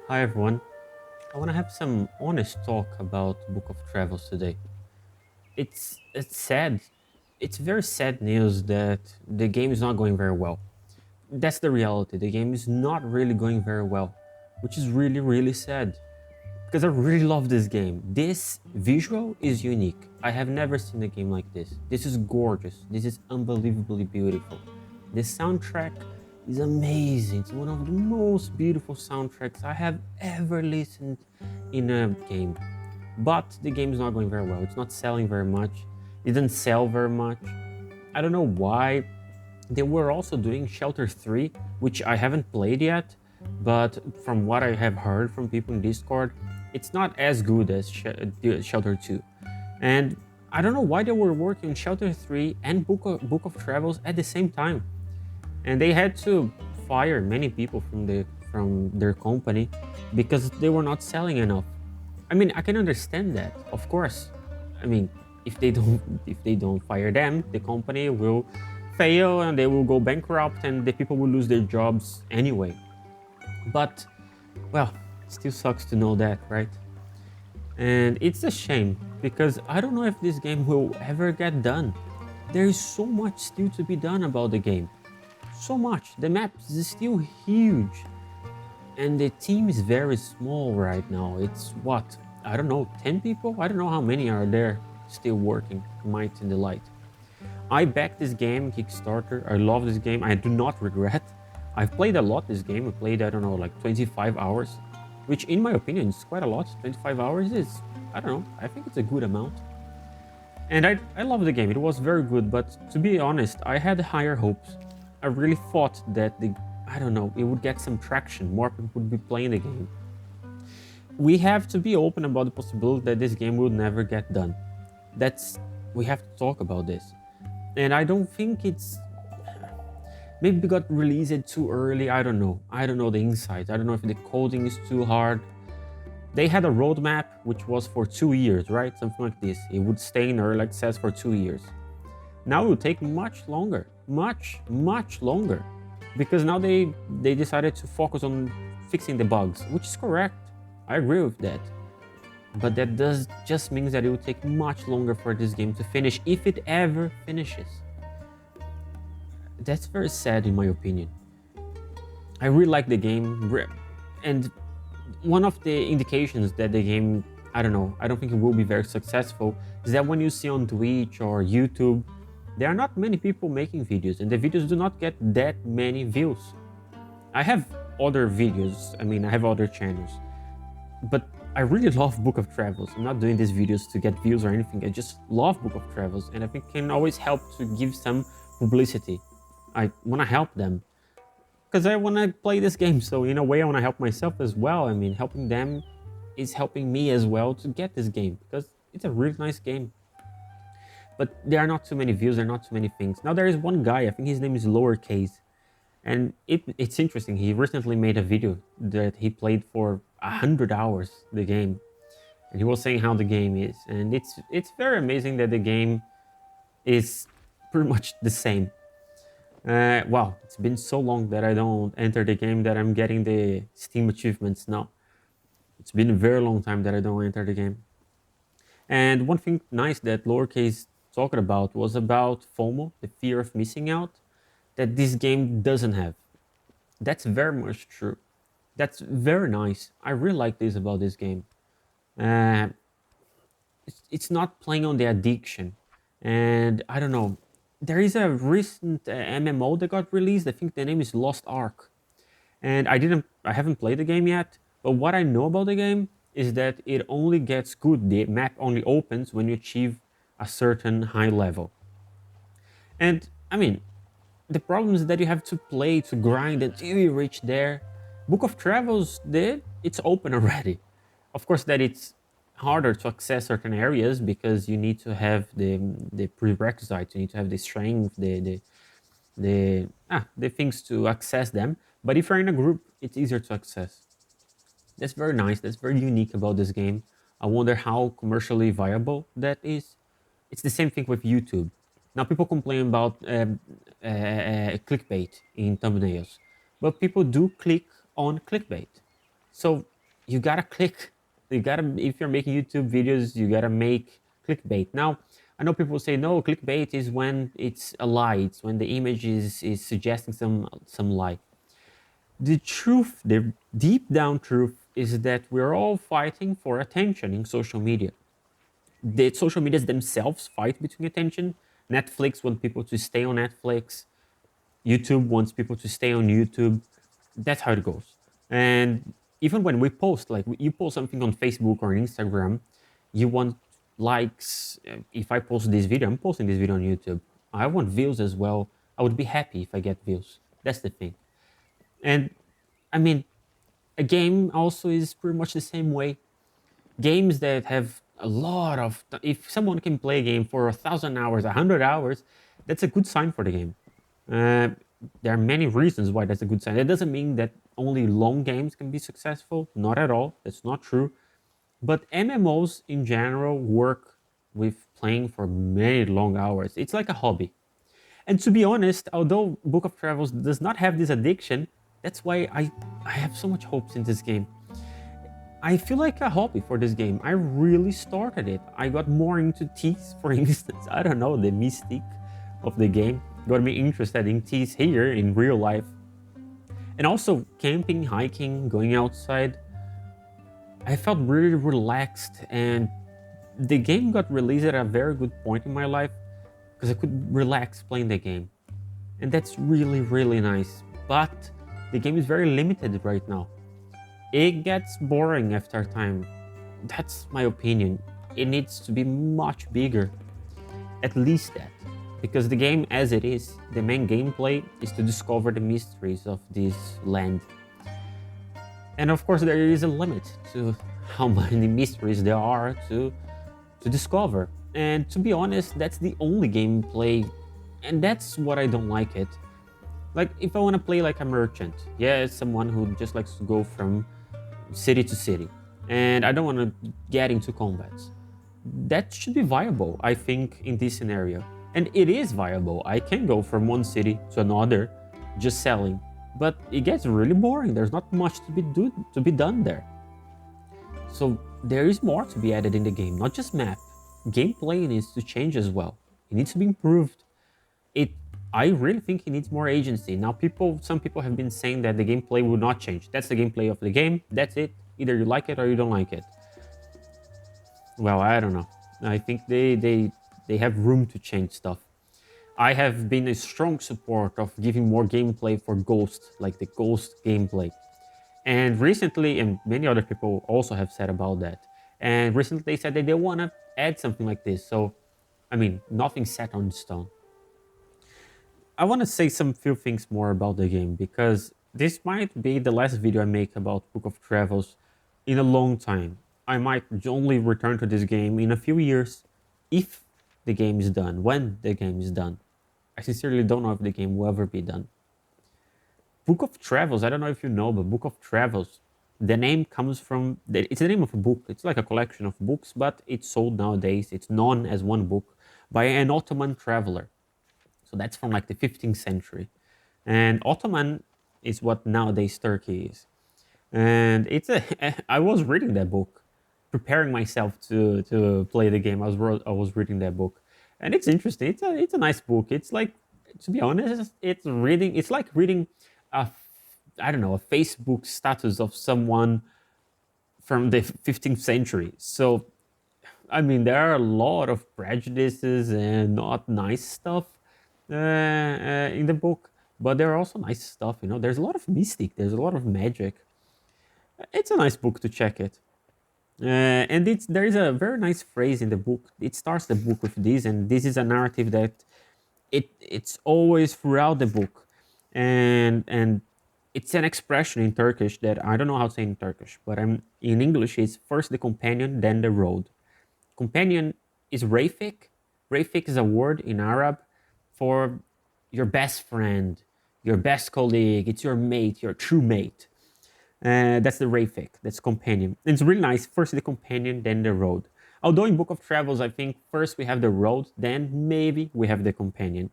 Hi everyone. I want to have some honest talk about Book of Travels today. It's sad. It's very sad news that the game is not going very well. That's the reality. The game is not really going very well, which is really sad because I really love this game. This visual is unique. I have never seen a game like this. This is gorgeous. This is unbelievably beautiful. The soundtrack is amazing. It's one of the most beautiful soundtracks I have ever listened in a game. But the game is not going very well. It's not selling very much. It didn't sell very much. I don't know why. They were also doing Shelter 3, which I haven't played yet, but from what I have heard from people in Discord, it's not as good as Shelter 2. And I don't know why they were working on Shelter 3 and Book of Travels at the same time. And they had to fire many people from their company because they were not selling enough. I mean, I can understand that, of course. I mean, if they don't fire them, the company will fail and they will go bankrupt and the people will lose their jobs anyway. But well, it still sucks to know that, right? And it's a shame because I don't know if this game will ever get done. There is so much still to be done about the game. So much. The map is still huge and the team is very small right now. It's what? I don't know, 10 people? I don't know how many are there still working, Might in the Light. I backed this game, Kickstarter. I love this game. I do not regret. I've played a lot this game. I played, I don't know, like 25 hours, which in my opinion is quite a lot. 25 hours is, I don't know, I think it's a good amount. And I love the game. It was very good, but to be honest, I had higher hopes. I really thought that I don't know, it would get some traction. More people would be playing the game. We have to be open about the possibility that this game will never get done. That's, we have to talk about this. And I don't think it's, maybe it got released too early. I don't know. I don't know the insights. I don't know if the coding is too hard. They had a roadmap which was for 2 years, right? Something like this. It would stay in early access for 2 years. Now it will take much longer, much longer, because now they decided to focus on fixing the bugs, which is correct. I agree with that. But that does just means that it will take much longer for this game to finish, if it ever finishes. That's very sad in my opinion. I really like the game, and one of the indications that the game, I don't know, I don't think it will be very successful, is that when you see on Twitch or YouTube, there are not many people making videos, and the videos do not get that many views. I have other videos, I mean, I have other channels, but I really love Book of Travels. I'm not doing these videos to get views or anything. I just love Book of Travels, and I think it can always help to give some publicity. I want to help them because I want to play this game. So in a way, I want to help myself as well. I mean, helping them is helping me as well to get this game because it's a really nice game. But there are not too many views. There are not too many things. Now there is one guy. I think his name is Lowercase, and it's interesting. He recently made a video that he played for 100 hours the game, and he was saying how the game is, and it's very amazing that the game is pretty much the same. Wow, it's been so long that I don't enter the game that I'm getting the Steam achievements now. It's been a very long time that I don't enter the game. And one thing nice that Lowercase talked about was about FOMO, the fear of missing out, that this game doesn't have. That's very much true. That's very nice. I really like this about this game. Uh, it's not playing on the addiction. And I don't know. There is a recent MMO that got released. I think the name is Lost Ark. And I haven't played the game yet, but what I know about the game is that it only gets good, the map only opens when you achieve a certain high level. And I mean, the problem is that you have to play to grind until you reach there. Book of Travels did, it's open already. Of course that it's harder to access certain areas because you need to have the prerequisites, you need to have the strength, the things to access them. But if you're in a group, it's easier to access. That's very nice. That's very unique about this game. I wonder how commercially viable that is. It's the same thing with YouTube. Now people complain about clickbait in thumbnails, but people do click on clickbait. So you gotta click. You gotta, if you're making YouTube videos, you gotta make clickbait. Now, I know people say no, clickbait is when it's a lie. It's when the image is suggesting some lie. The truth, the deep down truth, is that we're all fighting for attention in social media. The social medias themselves fight between attention. Netflix wants people to stay on Netflix. YouTube wants people to stay on YouTube. That's how it goes. And even when we post, like you post something on Facebook or Instagram, you want likes. If I post this video, I'm posting this video on YouTube. I want views as well. I would be happy if I get views. That's the thing. And I mean, a game also is pretty much the same way. Games that have a lot of, if someone can play a game for 1,000 hours, 100 hours, that's a good sign for the game. Uh, there are many reasons why that's a good sign. It doesn't mean that only long games can be successful. Not at all. That's not true. But MMOs in general work with playing for many long hours. It's like a hobby. And to be honest, although Book of Travels does not have this addiction, that's why I have so much hopes in this game. I feel like a hobby for this game. I really started it. I got more into teas, for instance. I don't know, the mystique of the game got me interested in teas here in real life. And also camping, hiking, going outside. I felt really relaxed, and the game got released at a very good point in my life because I could relax playing the game. And that's really, really nice. But the game is very limited right now. It gets boring after a time. That's my opinion. It needs to be much bigger. At least that. Because the game as it is, the main gameplay is to discover the mysteries of this land. And of course there is a limit to how many mysteries there are to discover. And to be honest, that's the only gameplay, and that's what I don't like it. Like if I want to play like a merchant, yeah, it's someone who just likes to go from city to city, and I don't want to get into combats. That should be viable, I think, in this scenario. And it is viable. I can go from one city to another just selling, but it gets really boring. There's not much to be done there. So there is more to be added in the game, not just map. Gameplay needs to change as well. It needs to be improved. It I really think it needs more agency. Now some people have been saying that the gameplay will not change. That's the gameplay of the game. That's it. Either you like it or you don't like it. Well, I don't know. I think they have room to change stuff. I have been a strong support of giving more gameplay for Ghost, like the Ghost gameplay. And recently, and many other people also have said about that. And recently they said that they want to add something like this. So, I mean, nothing set on stone. I want to say some few things more about the game because this might be the last video I make about Book of Travels in a long time. I might only return to this game in a few years if the game is done, when the game is done. I sincerely don't know if the game will ever be done. Book of Travels, I don't know if you know, but Book of Travels, the name comes from, it's the name of a book. It's like a collection of books, but it's sold nowadays. It's known as one book by an Ottoman traveler. So that's from like the 15th century. And Ottoman is what nowadays Turkey is. And I was reading that book, preparing myself to play the game. I was reading that book. And it's interesting. It's a nice book. It's like, to be honest, it's like reading a, I don't know, a Facebook status of someone from the 15th century. So, I mean, there are a lot of prejudices and not nice stuff in the book, but there are also nice stuff. You know, there's a lot of mystic, there's a lot of magic. It's a nice book to check it. And there is a very nice phrase in the book. It starts the book with this, and this is a narrative that it's always throughout the book, and it's an expression in Turkish that I don't know how to say in Turkish, but in English it's first the companion, then the road. Companion is Rafik. Rafik is a word in Arab for your best friend, your best colleague. It's your mate, your true mate. That's the Rafik. That's companion. And it's really nice. First the companion, then the road. Although in Book of Travels, I think first we have the road, then maybe we have the companion.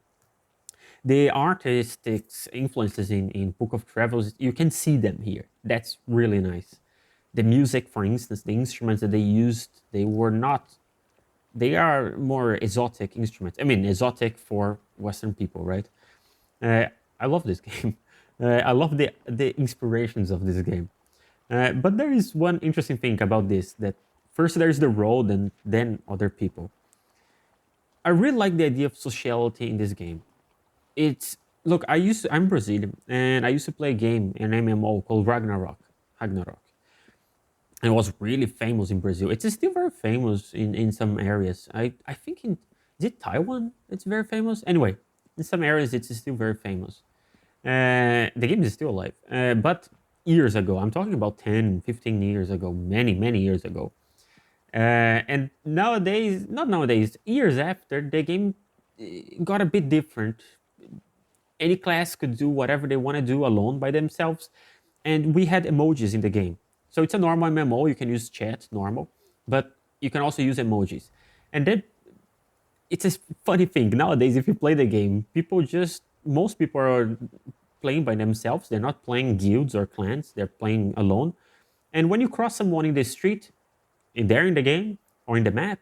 The artistic influences in Book of Travels, you can see them here. That's really nice. The music, for instance, the instruments that they used, they were not. They are more exotic instruments. I mean, exotic for Western people, right? Uh, I love this game. I love the inspirations of this game. But there is one interesting thing about this that first there's the road and then other people. I really like the idea of sociality in this game. It's look, I'm Brazilian and I used to play a game, an MMO called Ragnarok. Ragnarok. And it was really famous in Brazil. It's still very famous in some areas. I think in is it Taiwan? It's very famous. Anyway, in some areas it's still very famous. The game is still alive. But years ago, I'm talking about 10, 15 years ago, many years ago. And nowadays, not nowadays, years after, the game got a bit different. Any class could do whatever they want to do alone by themselves. And we had emojis in the game. So it's a normal MMO. You can use chat, normal, but you can also use emojis. And then it's a funny thing. Nowadays, if you play the game, most people are playing by themselves. They're not playing guilds or clans, they're playing alone. And when you cross someone in the street, there in the game or in the map,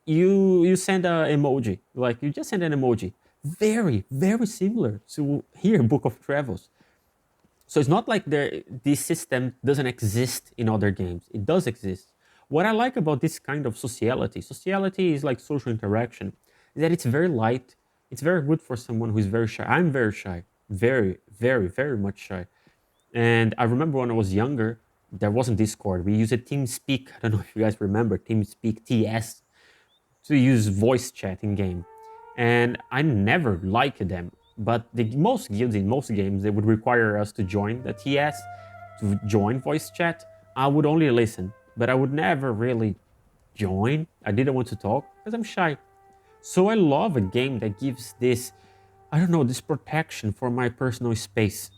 you send a emoji. Like you just send an emoji. Very similar to here, Book of Travels. So it's not like this system doesn't exist in other games. It does exist. What I like about this kind of sociality is like social interaction, is that it's very light. It's very good for someone who is very shy. I'm very shy, very much shy. And I remember when I was younger, there wasn't Discord. We used a TeamSpeak. I don't know if you guys remember TeamSpeak TS to use voice chat in game. And I never liked them. But most guilds in most games, they would require us to join the TS, to join voice chat. I would only listen, but I would never really join. I didn't want to talk because I'm shy. So I love a game that gives this, I don't know, this protection for my personal space.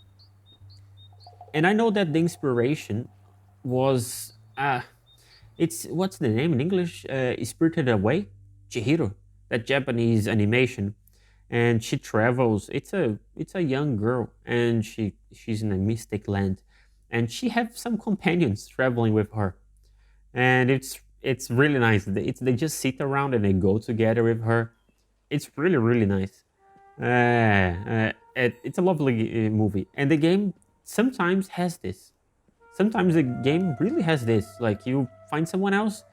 And I know that the inspiration was, it's, what's the name in English? Spirited Away? Chihiro, that Japanese animation. And she travels. It's a young girl, and she's in a mystic land, and she have some companions traveling with her, and it's really nice. They just sit around and they go together with her. It's really nice. It's a lovely movie, and the game sometimes has this. Sometimes the game really has this. Like you find someone else,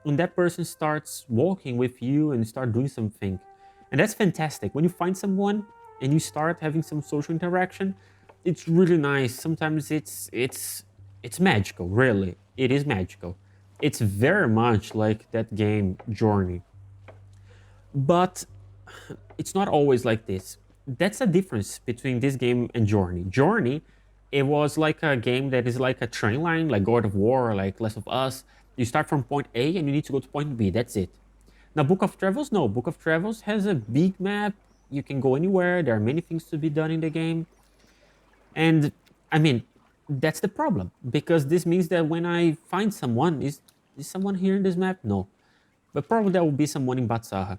and that person starts walking with you and start doing something, and that's fantastic. When you find someone and you start having some social interaction, it's really nice. Sometimes it's magical. Really, it is magical. It's very much like that game Journey, but it's not always like this. That's a difference between this game and Journey. Journey, it was like a game that is like a train line, like God of War, like Last of Us. You start from point A and you need to go to point B. That's it. Now, Book of Travels, no. Book of Travels has a big map. You can go anywhere. There are many things to be done in the game. And I mean, that's the problem because this means that when I find someone, is someone here in this map? No. But probably there will be someone in Batsaha.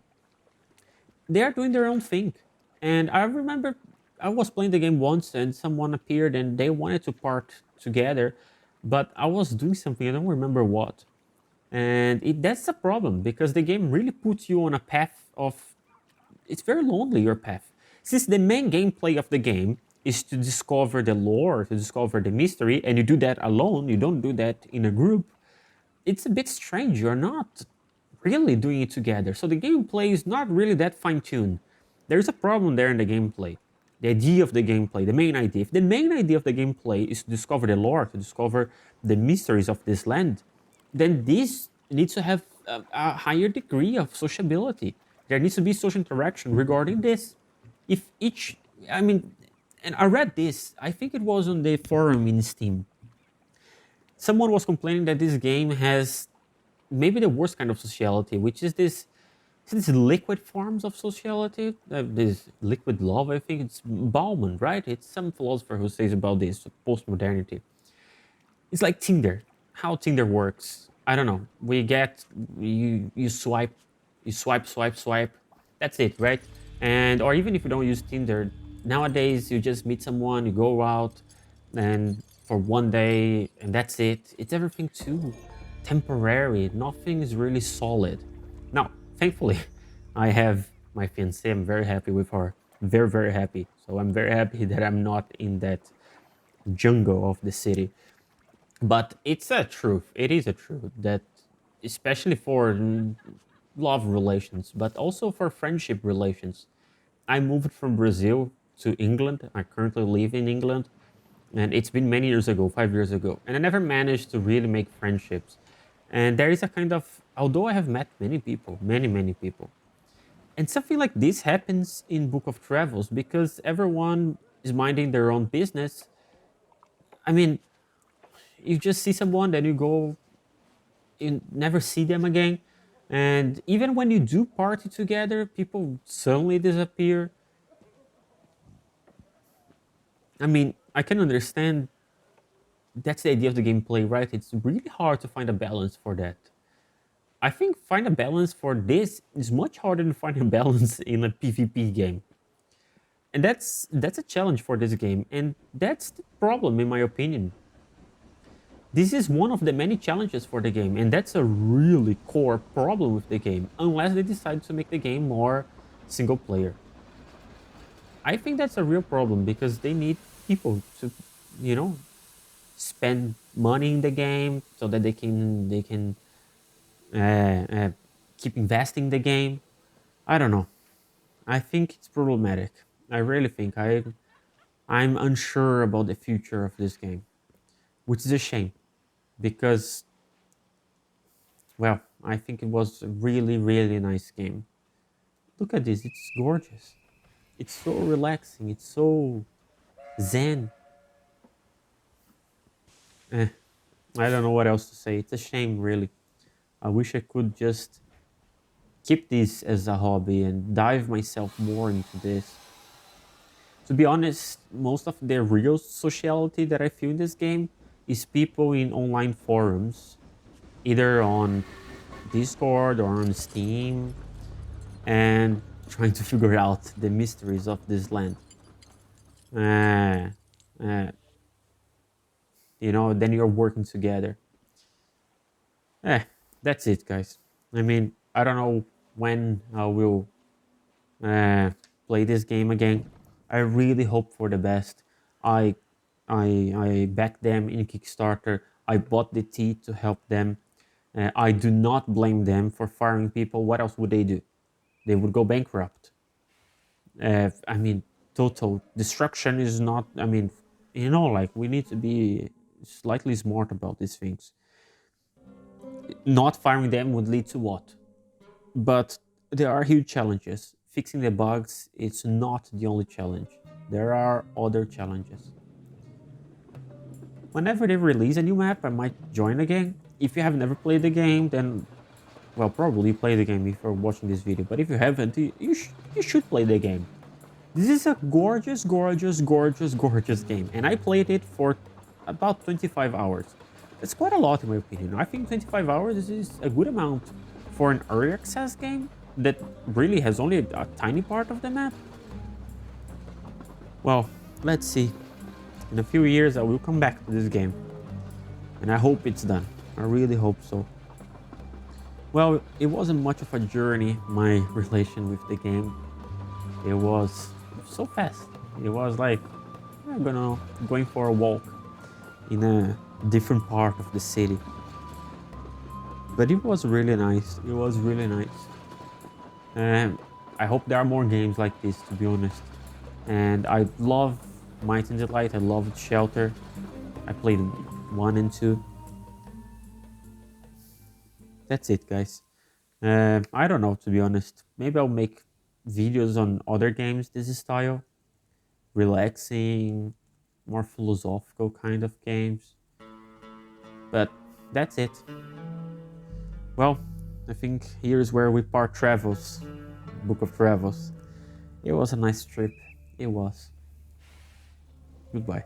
They are doing their own thing. And I remember I was playing the game once and someone appeared and they wanted to part together, but I was doing something, I don't remember what. And that's a problem because the game really puts you on a path of, it's very lonely, your path. Since the main gameplay of the game is to discover the lore, to discover the mystery, and you do that alone, you don't do that in a group, it's a bit strange. You're not really doing it together. So the gameplay is not really that fine-tuned. There's a problem there in the gameplay. The idea of the gameplay, the main idea. If the main idea of the gameplay is to discover the lore, to discover the mysteries of this land, then this needs to have a higher degree of sociability. There needs to be social interaction regarding this. If each, I mean, and I read this, I think it was on the forum in Steam. Someone was complaining that this game has maybe the worst kind of sociality, which is these liquid forms of sociality, this liquid love. I think it's Bauman, right? It's some philosopher who says about this post-modernity. It's like Tinder, how Tinder works. I don't know. You swipe, swipe. That's it, right? And or even if you don't use Tinder, nowadays you just meet someone, you go out, and for one day and that's it. It's everything too temporary. Nothing is really solid. Now, thankfully, I have my fiancée. I'm very happy with her. Very, very happy. So I'm very happy that I'm not in that jungle of the city. But it's a truth. It is a truth that, especially for love relations, but also for friendship relations. I moved from Brazil to England. I currently live in England, and it's been many years ago, 5 years ago, and I never managed to really make friendships. And there is a kind of, although I have met many people, many people, and something like this happens in Book of Travels because everyone is minding their own business. I mean, you just see someone, then you go, you never see them again. And even when you do party together, people suddenly disappear. I mean, I can understand that's the idea of the gameplay, right? It's really hard to find a balance for that. I think find a balance for this is much harder than find a balance in a PvP game. And that's a challenge for this game, and that's the problem in my opinion. This is one of the many challenges for the game, and that's a really core problem with the game, unless they decide to make the game more single player. I think that's a real problem because they need people to, you know, spend money in the game so that they can uh, keep investing in the game. I don't know. I think it's problematic. I really think I'm unsure about the future of this game, which is a shame because, well, I think it was a really nice game. Look at this, it's gorgeous. It's so relaxing, it's so zen. Eh, I don't know what else to say. It's a shame, really. I wish I could just keep this as a hobby and dive myself more into this. To be honest, most of the real sociality that I feel in this game is people in online forums, either on Discord or on Steam, and trying to figure out the mysteries of this land. Uh, uh, then you're working together. Eh, that's it, guys. I mean, I don't know when I will uh, play this game again. I really hope for the best. I I backed them in Kickstarter. I bought the tea to help them. I do not blame them for firing people. What else would they do? They would go bankrupt. I mean, total destruction is not. I mean, like we need to be slightly smart about these things. Not firing them would lead to what? But there are huge challenges. Fixing the bugs is not the only challenge. There are other challenges. Whenever they release a new map, I might join again. If you have never played the game, then, well, probably play the game if you're watching this video. But if you haven't, you should play the game. This is a gorgeous game. And I played it for about 25 hours. That's quite a lot in my opinion. I think 25 hours is a good amount for an early access game that really has only a tiny part of the map. Well, let's see. In a few years, I will come back to this game. And I hope it's done. I really hope so. Well, it wasn't much of a journey, my relation with the game. It was so fast. It was like, I'm going for a walk in a different part of the city. But it was really nice. It was really nice. And I hope there are more games like this, to be honest. And I love Might and Delight. I loved Shelter. I played 1 and 2. That's it, guys. I don't know, to be honest. Maybe I'll make videos on other games this style. Relaxing, more philosophical kind of games. But that's it. Well, I think here's where we part travels. Book of Travels. It was a nice trip. It was. Goodbye.